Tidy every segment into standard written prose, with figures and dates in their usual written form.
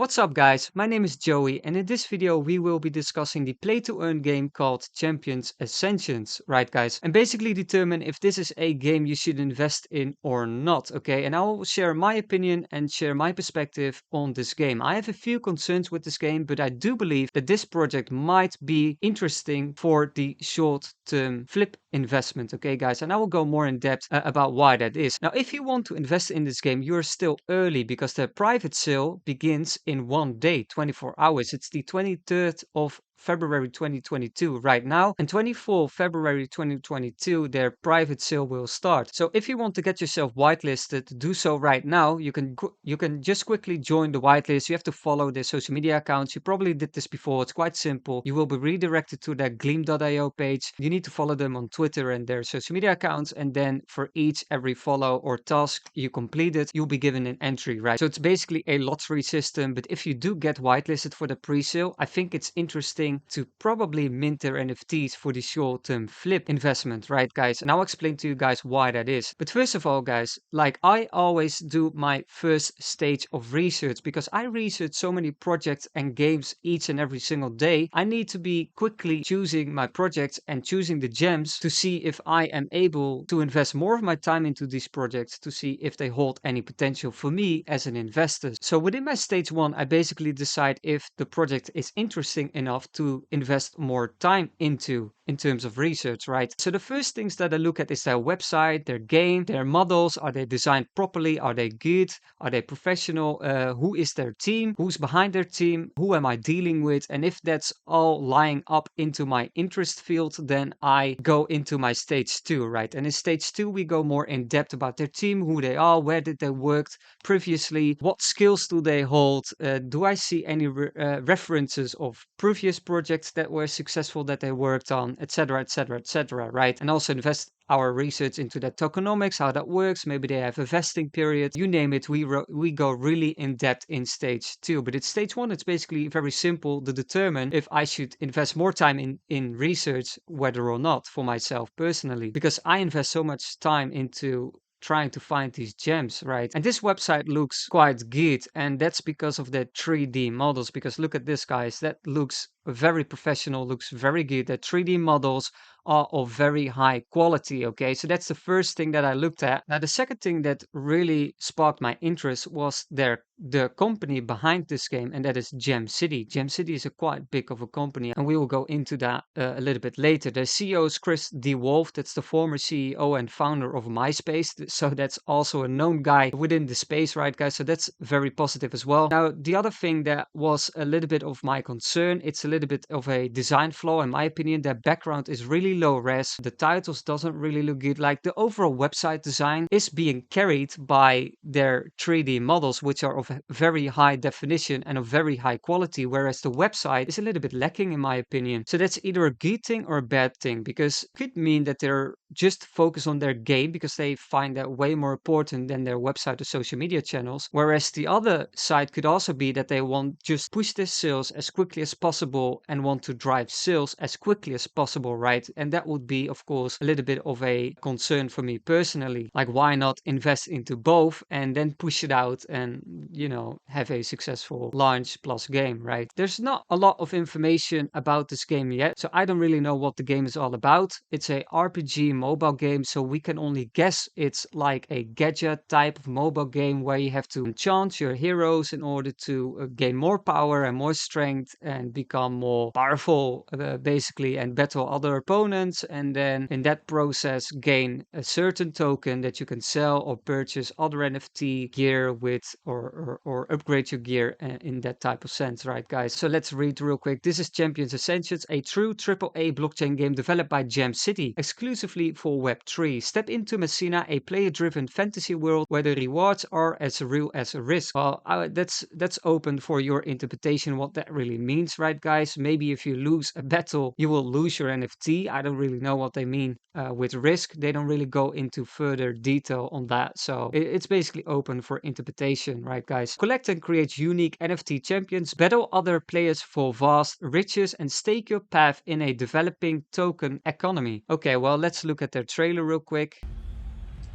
What's up guys, my name is Joey and in this video we will be discussing the play to earn game called Champions Ascensions, right guys? And basically determine if this is a game you should invest in or not, okay? And I will share my opinion and share my perspective on this game. I have a few concerns with this game, but I do believe that this project might be interesting for the short-term flip investment, okay guys? And I will go more in depth about why that is. Now, if you want to invest in this game, you're still early because the private sale begins in one day, 24 hours. It's the 23rd of February 2022 right now, and 24 February 2022 their private sale will start. So if you want to get yourself whitelisted, do so right now. You can just quickly join the whitelist. You have to follow their social media accounts. You probably did this before. It's quite simple. You will be redirected to their gleam.io page. You need to follow them on Twitter and their social media accounts, and then for every follow or task you completed, you'll be given an entry, right? So it's basically a lottery system, but if you do get whitelisted for the pre-sale, I think it's interesting to probably mint their NFTs for the short-term flip investment, right guys? And I'll explain to you guys why that is. But first of all guys, like I always do my first stage of research because I research so many projects and games each and every single day. I need to be quickly choosing my projects and choosing the gems to see if I am able to invest more of my time into these projects to see if they hold any potential for me as an investor. So within my stage one, I basically decide if the project is interesting enough to invest more time into in terms of research, right? So the first things that I look at is their website, their game, their models. Are they designed properly? Are they good? Are they professional? Who is their team? Who's behind their team? Who am I dealing with? And if that's all lying up into my interest field, then I go into my stage two, right? And in stage two, we go more in depth about their team, who they are, where did they work previously, what skills do they hold, do I see any references of previous projects that were successful that they worked on, etc., etc., etc., right? And also invest our research into that tokenomics, how that works. Maybe they have a vesting period, you name it. We go really in depth in stage two, but it's stage one. It's basically very simple to determine if I should invest more time in research, whether or not, for myself personally, because I invest so much time into trying to find these gems, right? And this website looks quite good, and that's because of the 3D models. Because look at this, guys, that looks very professional, looks very good. The 3D models are of very high quality, okay? So that's the first thing that I looked at. Now the second thing that really sparked my interest was the company behind this game, and that is jamcity. Jamcity is a quite big of a company, and we will go into that a little bit later. The CEO is Dewolfe. That's the former CEO and founder of MySpace, so that's also a known guy within the space, right guys? So that's very positive as well. Now the other thing that was a little bit of my concern, it's a little bit of a design flaw in my opinion. Their background is really low res, the titles doesn't really look good. Like the overall website design is being carried by their 3D models, which are of very high definition and of very high quality, whereas the website is a little bit lacking in my opinion. So that's either a good thing or a bad thing, because it could mean that they're just focused on their game because they find that way more important than their website or social media channels, whereas the other side could also be that they want just push their sales as quickly as possible and want to drive sales as quickly as possible, right? And that would be of course a little bit of a concern for me personally. Like, why not invest into both and then push it out and, you know, have a successful launch plus game, right? There's not a lot of information about this game yet, so I don't really know what the game is all about. It's a RPG mobile game, so we can only guess it's like a gadget type of mobile game where you have to enchant your heroes in order to gain more power and more strength and become more powerful, basically, and battle other opponents, and then in that process gain a certain token that you can sell or purchase other NFT gear with, or upgrade your gear in that type of sense, right guys? So let's read real quick. This is Champions Ascensions, a true AAA blockchain game developed by jamcity exclusively for Web3. Step into Messina, a player-driven fantasy world where the rewards are as real as a risk. Well, that's open for your interpretation what that really means, right guys? Maybe if you lose a battle, you will lose your NFT. I don't really know what they mean with risk. They don't really go into further detail on that. So it's basically open for interpretation, right guys? Collect and create unique NFT champions, battle other players for vast riches, and stake your path in a developing token economy. Okay, well, let's look at their trailer real quick.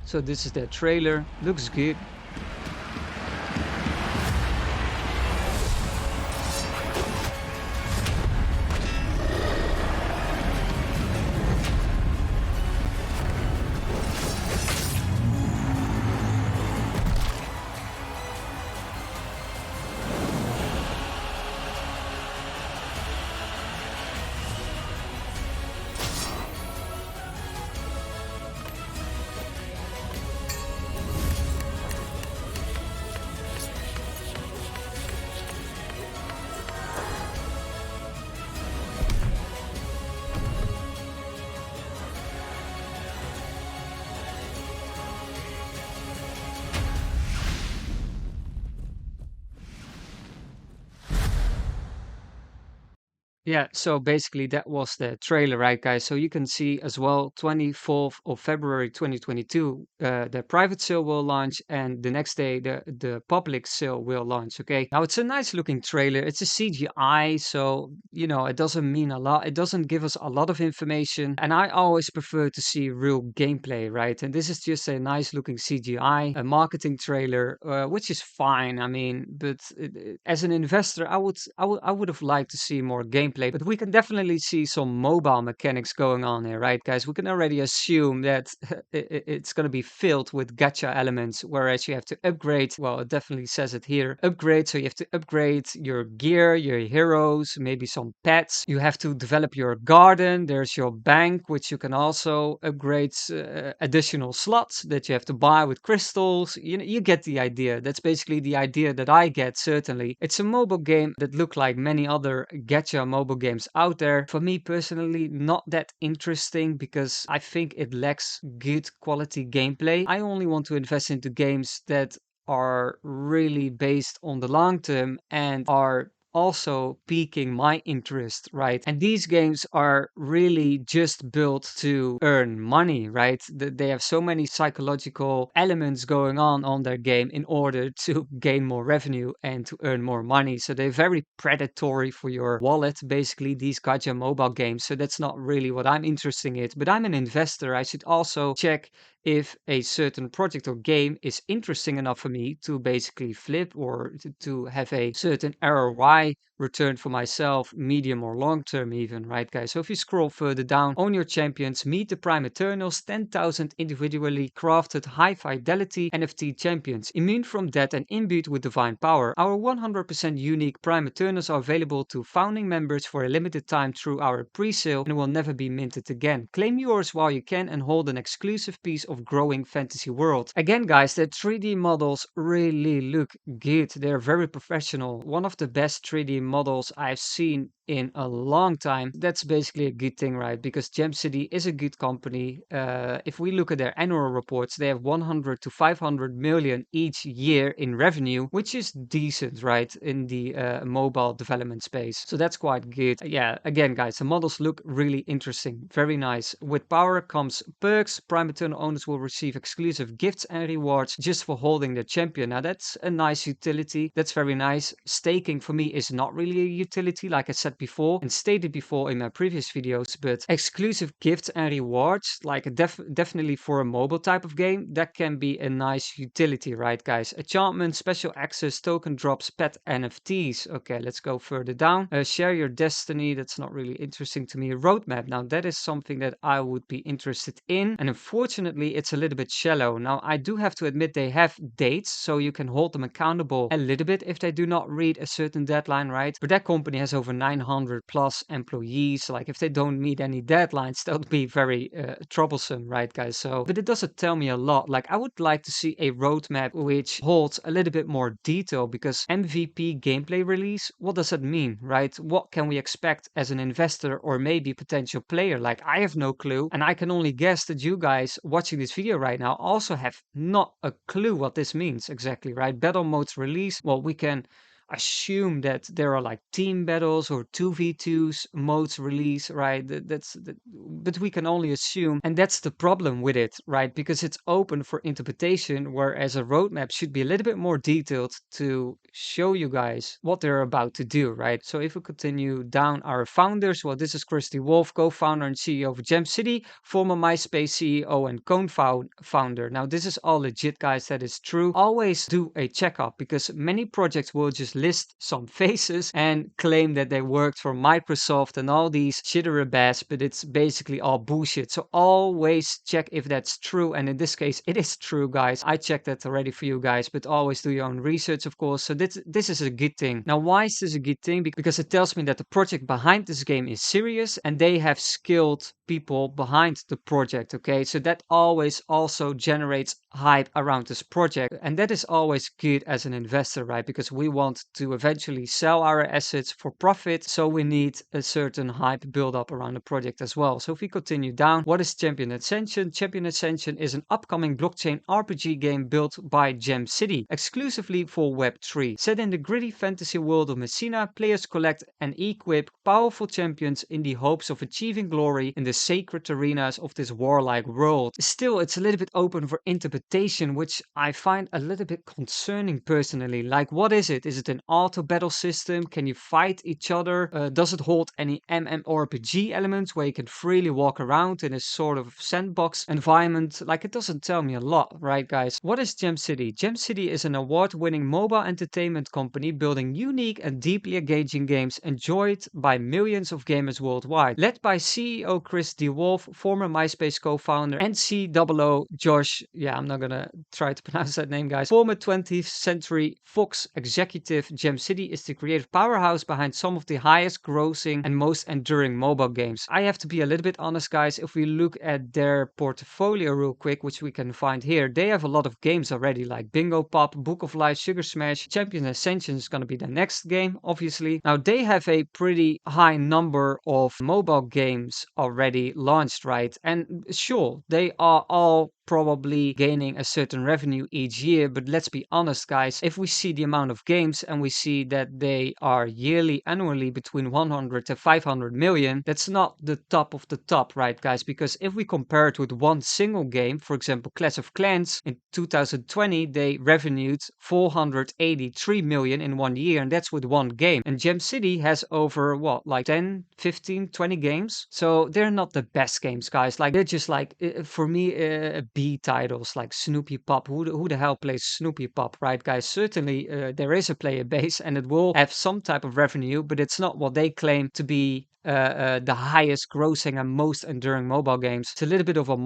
So this is their trailer. Looks good. Yeah, so basically that was the trailer, right, guys? So you can see as well, 24th of February 2022, the private sale will launch, and the next day the public sale will launch. Okay, now it's a nice looking trailer. It's a CGI, so you know it doesn't mean a lot. It doesn't give us a lot of information, and I always prefer to see real gameplay, right? And this is just a nice looking CGI, a marketing trailer, which is fine. I mean, but as an investor, I would have liked to see more gameplay. But we can definitely see some mobile mechanics going on here, right, guys? We can already assume that it's going to be filled with gacha elements, whereas you have to upgrade. Well, it definitely says it here. Upgrade, so you have to upgrade your gear, your heroes, maybe some pets. You have to develop your garden. There's your bank, which you can also upgrade, additional slots that you have to buy with crystals. You get the idea. That's basically the idea that I get, certainly. It's a mobile game that look like many other gacha mobile games out there. For me personally, not that interesting because I think it lacks good quality gameplay. I only want to invest into games that are really based on the long term and are also piquing my interest, right? And these games are really just built to earn money, right? They have so many psychological elements going on their game in order to gain more revenue and to earn more money. So they're very predatory for your wallet, basically, these gacha mobile games. So that's not really what I'm interested in. But I'm an investor. I should also check if a certain project or game is interesting enough for me to basically flip or to have a certain ROI return for myself, medium or long term, even, right, guys? So if you scroll further down, own your champions, meet the Prime Eternals, 10,000 individually crafted high fidelity NFT champions, immune from death and imbued with divine power. Our 100% unique Prime Eternals are available to founding members for a limited time through our pre sale and will never be minted again. Claim yours while you can and hold an exclusive piece of growing fantasy world. Again, guys, the 3D models really look good. They're very professional. One of the best 3D models I've seen in a long time. That's basically a good thing, right? Because Jamcity is a good company. If we look at their annual reports, they have 100 to 500 million each year in revenue, which is decent, right? In the mobile development space. So that's quite good. Yeah, again, guys, the models look really interesting. Very nice. With power comes perks. Prime Eternal owners will receive exclusive gifts and rewards just for holding their champion. Now, that's a nice utility. That's very nice. Staking for me is not really a utility, like I said before and stated before in my previous videos, but exclusive gifts and rewards, like definitely for a mobile type of game, that can be a nice utility, right, guys? Enchantments, special access, token drops, pet NFTs. Okay, let's go further down. Share your destiny. That's not really interesting to me. Roadmap. Now, that is something that I would be interested in, and unfortunately, it's a little bit shallow. Now, I do have to admit they have dates, so you can hold them accountable a little bit if they do not read a certain deadline, right? But that company has over 900 plus employees. Like, if they don't meet any deadlines, that would be very troublesome, right, guys? So, but it doesn't tell me a lot. Like, I would like to see a roadmap which holds a little bit more detail, because MVP gameplay release, what does that mean, right? What can we expect as an investor or maybe potential player? Like, I have no clue, and I can only guess that you guys watching this video right now also have not a clue what this means exactly, right? Battle modes release, well, we can assume that there are like team battles or 2v2s modes release, right? But we can only assume, and that's the problem with it, right? Because it's open for interpretation, whereas a roadmap should be a little bit more detailed to show you guys what they're about to do, right? So if we continue down, our founders, well, this is Dewolfe, co-founder and CEO of jamcity, former MySpace CEO and co-founder. Now, this is all legit, guys. That is true. Always do a checkup, because many projects will just list some faces and claim that they worked for Microsoft and all these shitterabas, but it's basically all bullshit. So always check if that's true. And in this case, it is true, guys. I checked that already for you guys, but always do your own research, of course. So this is a good thing. Now, why is this a good thing? Because it tells me that the project behind this game is serious and they have skilled people behind the project, okay? So that always also generates hype around this project. And that is always good as an investor, right? Because we want to eventually sell our assets for profit. So we need a certain hype build up around the project as well. So if we continue down, what is Champion Ascension? Champion Ascension is an upcoming blockchain RPG game built by jamcity, exclusively for Web3. Set in the gritty fantasy world of Messina, players collect and equip powerful champions in the hopes of achieving glory in the sacred arenas of this warlike world. Still, it's a little bit open for interpretation, which I find a little bit concerning personally. Like, what is it? Is it an auto battle system? Can you fight each other? Does it hold any MMORPG elements where you can freely walk around in a sort of sandbox environment? Like, it doesn't tell me a lot, right, guys? What is jamcity? Jamcity is an award-winning mobile entertainment company building unique and deeply engaging games enjoyed by millions of gamers worldwide. Led by CEO Chris Dewolfe, former MySpace co-founder, and COO Josh, yeah, I'm not gonna try to pronounce that name, guys, former 20th Century Fox executive, jamcity is the creative powerhouse behind some of the highest grossing and most enduring mobile games. I have to be a little bit honest, guys. If we look at their portfolio real quick, which we can find here, they have a lot of games already, like Bingo Pop, Book of Life, Sugar Smash. Champion Ascension is going to be the next game, obviously. Now, they have a pretty high number of mobile games already launched, right? And sure, they are all probably gaining a certain revenue each year, but let's be honest, guys, if we see the amount of games and we see that they are annually between 100 to 500 million, that's not the top of the top, right, guys? Because if we compare it with one single game, for example Clash of Clans, in 2020 they revenued 483 million in 1 year, and that's with one game. And jamcity has over what, like 10, 15, 20 games, so they're not the best games, guys. Like, they're just like, for me, B titles like Snoopy Pop. Who the hell plays Snoopy Pop, right, guys? Certainly, there is a player base and it will have some type of revenue, but it's not what they claim to be the highest grossing and most enduring mobile games. It's a little bit of a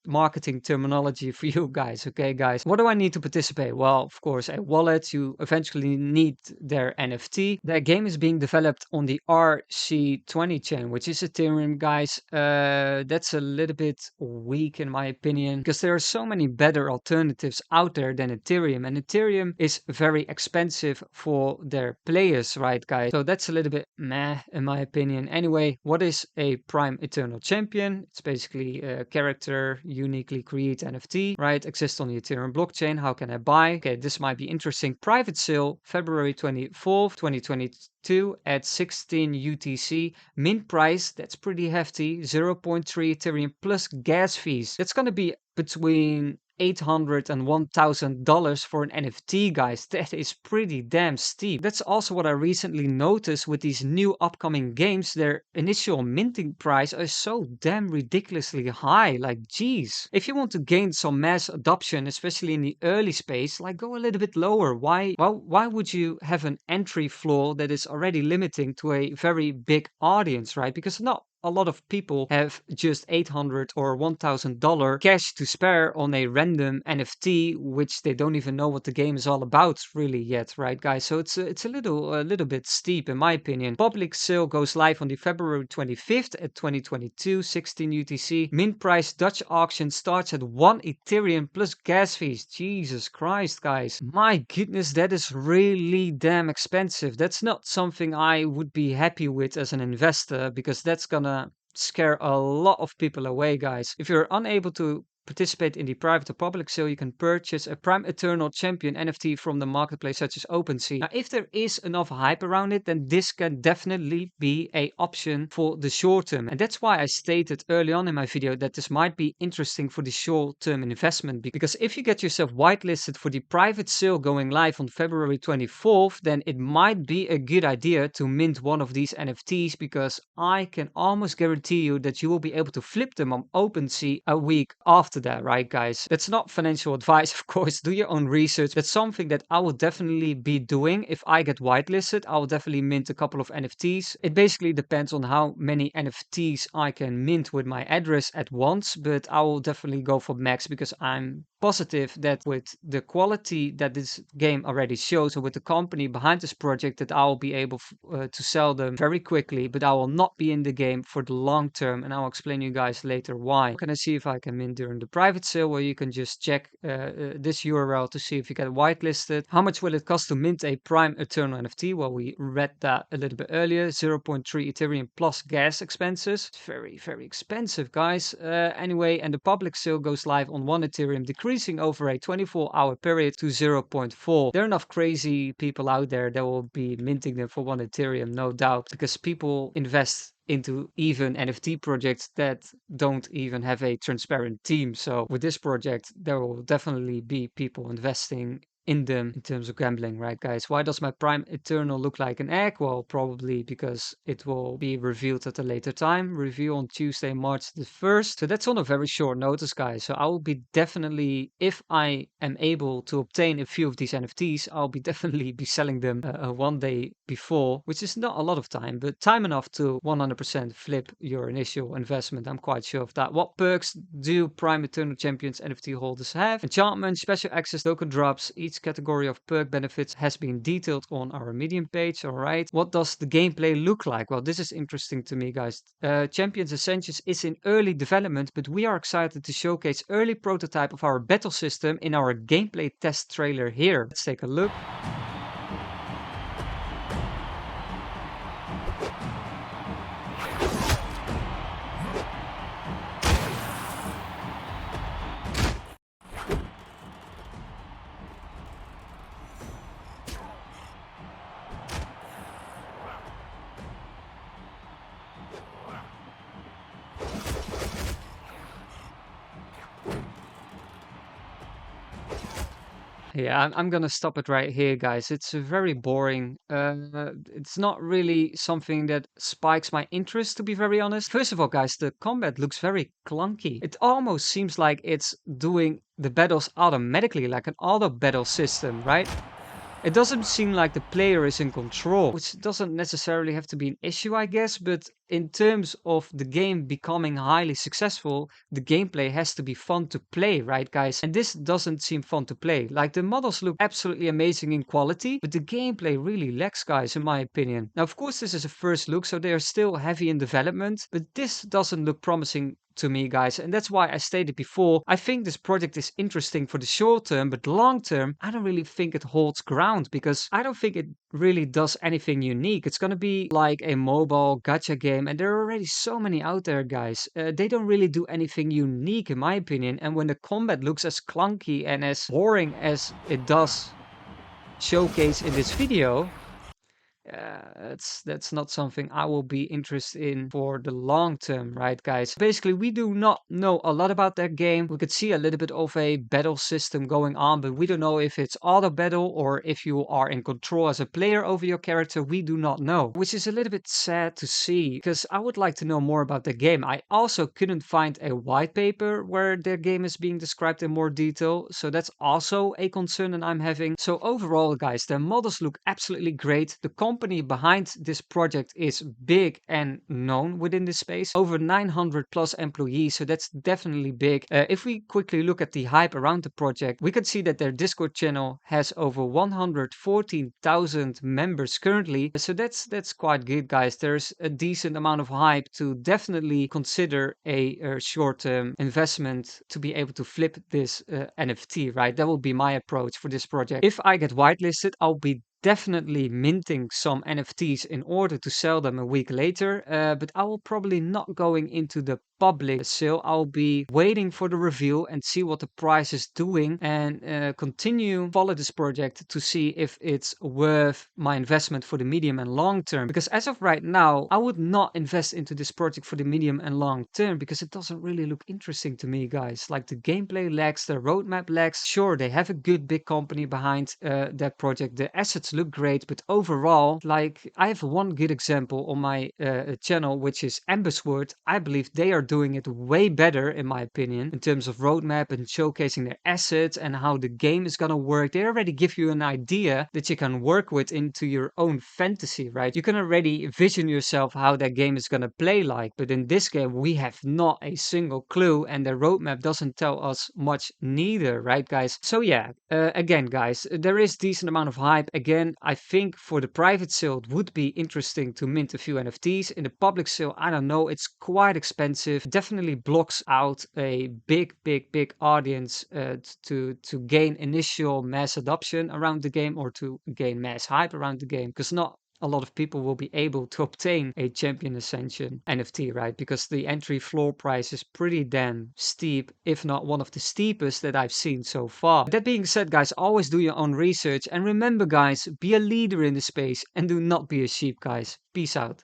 marketing terminology for you guys, okay, guys? What do I need to participate? Well, of course, a wallet. You eventually need their NFT. Their game is being developed on the RC20 chain, which is Ethereum, guys. That's a little bit weak in my opinion, because there are so many better alternatives out there than Ethereum, and Ethereum is very expensive for their players, right, guys? So that's a little bit meh in my opinion. Anyway, what is a Prime Eternal Champion? It's basically a character uniquely create NFT, right? Exists on the Ethereum blockchain. How can I buy? Okay, this might be interesting. Private sale, February 24th, 2022 at 16 UTC. Mint price, that's pretty hefty, 0.3 Ethereum plus gas fees. That's going to be between $800 and $1,000 for an NFT, guys. That is pretty damn steep. That's also what I recently noticed with these new upcoming games. Their initial minting price is so damn ridiculously high. Like, geez. If you want to gain some mass adoption, especially in the early space, like, go a little bit lower. Why would you have an entry floor that is already limiting to a very big audience, right? Because not a lot of people have just $800 or $1,000 cash to spare on a random NFT, which they don't even know what the game is all about really yet, right, guys? So it's a little bit steep in my opinion. Public sale goes live on the February 25th at 2022, 16 UTC. Mint price Dutch auction starts at 1 Ethereum plus gas fees. Jesus Christ, guys. My goodness, that is really damn expensive. That's not something I would be happy with as an investor, because that's gonna scare a lot of people away, guys. If you're unable to participate in the private or public sale, you can purchase a Prime Eternal Champion NFT from the marketplace such as Opensea. Now, if there is enough hype around it, then this can definitely be an option for the short term. And that's why I stated early on in my video that this might be interesting for the short term investment, because if you get yourself whitelisted for the private sale going live on February 24th, then it might be a good idea to mint one of these NFTs, because I can almost guarantee you that you will be able to flip them on Opensea a week after that, right, guys? That's not financial advice, of course. Do your own research. That's something that I will definitely be doing. If I get whitelisted, I will definitely mint a couple of NFTs. It basically depends on how many NFTs I can mint with my address at once, but I will definitely go for max, because I'm positive that with the quality that this game already shows, or with the company behind this project, that I'll be able to sell them very quickly, but I will not be in the game for the long term, and I'll explain you guys later why. I'm gonna see if I can mint during the private sale, where you can just check this URL to see if you get whitelisted. How much will it cost to mint a prime eternal NFT? Well, we read that a little bit earlier. 0.3 Ethereum plus gas expenses. It's very, very expensive, guys. Anyway, and the public sale goes live on 1 Ethereum, decreasing over a 24-hour period to 0.4. There are enough crazy people out there that will be minting them for 1 Ethereum, no doubt, because people invest into even NFT projects that don't even have a transparent team. So with this project, there will definitely be people investing in them in terms of gambling, right, guys? Why does my prime eternal look like an egg? Well, probably because it will be revealed at a later time. Reveal on Tuesday, March the 1st. So that's on a very short notice, guys. So I will be definitely, if I am able to obtain a few of these NFTs, I'll be definitely be selling them one day before, which is not a lot of time, but time enough to 100% flip your initial investment. I'm quite sure of that. What perks do Prime Eternal Champions NFT holders have? Enchantment, special access, token drops. Each category of perk benefits has been detailed on our Medium page. All right. What does the gameplay look like? Well, this is interesting to me, guys. Champions Ascension is in early development, but we are excited to showcase early prototype of our battle system in our gameplay test trailer here. Let's take a look. Yeah, I'm gonna stop it right here, guys. It's very boring. It's not really something that spikes my interest, to be very honest. First of all, guys, the combat looks very clunky. It almost seems like it's doing the battles automatically, like an auto battle system, right? It doesn't seem like the player is in control, which doesn't necessarily have to be an issue, I guess, but in terms of the game becoming highly successful, the gameplay has to be fun to play, right, guys? And this doesn't seem fun to play. Like, the models look absolutely amazing in quality, but the gameplay really lacks, guys, in my opinion. Now, of course, this is a first look, so they are still heavy in development, but this doesn't look promising to me, guys, and that's why I stated before, I think this project is interesting for the short term, but long term, I don't really think it holds ground, because I don't think it really does anything unique. It's gonna be like a mobile gacha game, and there are already so many out there, guys. They don't really do anything unique, in my opinion, and when the combat looks as clunky and as boring as it does showcase in this video, that's not something I will be interested in for the long term, right, guys? Basically, we do not know a lot about that game. We could see a little bit of a battle system going on, but we don't know if it's auto battle or if you are in control as a player over your character. We do not know, which is a little bit sad to see, because I would like to know more about the game. I also couldn't find a white paper where the game is being described in more detail, so that's also a concern that I'm having. So overall, guys, the models look absolutely great. The company behind this project is big and known within this space. Over 900 plus employees, so that's definitely big. If we quickly look at the hype around the project, we can see that their Discord channel has over 114,000 members currently. So that's quite good, guys. There's a decent amount of hype to definitely consider a short-term investment to be able to flip this NFT, right? That will be my approach for this project. If I get whitelisted, I'll be definitely minting some NFTs in order to sell them a week later, but I will probably not going into the public sale. I'll be waiting for the reveal and see what the price is doing, and continue follow this project to see if it's worth my investment for the medium and long term. Because as of right now, I would not invest into this project for the medium and long term, because it doesn't really look interesting to me, guys. Like, the gameplay lacks, the roadmap lacks. Sure, they have a good big company behind that project. The assets look great, but overall, like, I have one good example on my channel, which is Ambusword. I believe they are doing it way better, in my opinion, in terms of roadmap and showcasing their assets and how the game is gonna work. They already give you an idea that you can work with into your own fantasy, right? You can already vision yourself how that game is gonna play like. But in this game, we have not a single clue, and the roadmap doesn't tell us much neither, right, guys? So yeah, again, guys, there is decent amount of hype. Again, I think for the private sale, it would be interesting to mint a few NFTs. In the public sale, I don't know, it's quite expensive. Definitely blocks out a big audience to gain initial mass adoption around the game, or to gain mass hype around the game, because not a lot of people will be able to obtain a Champion Ascension NFT, right? Because the entry floor price is pretty damn steep, if not one of the steepest that I've seen so far. That being said, guys, always do your own research. And remember, guys, be a leader in the space and do not be a sheep, guys. Peace out.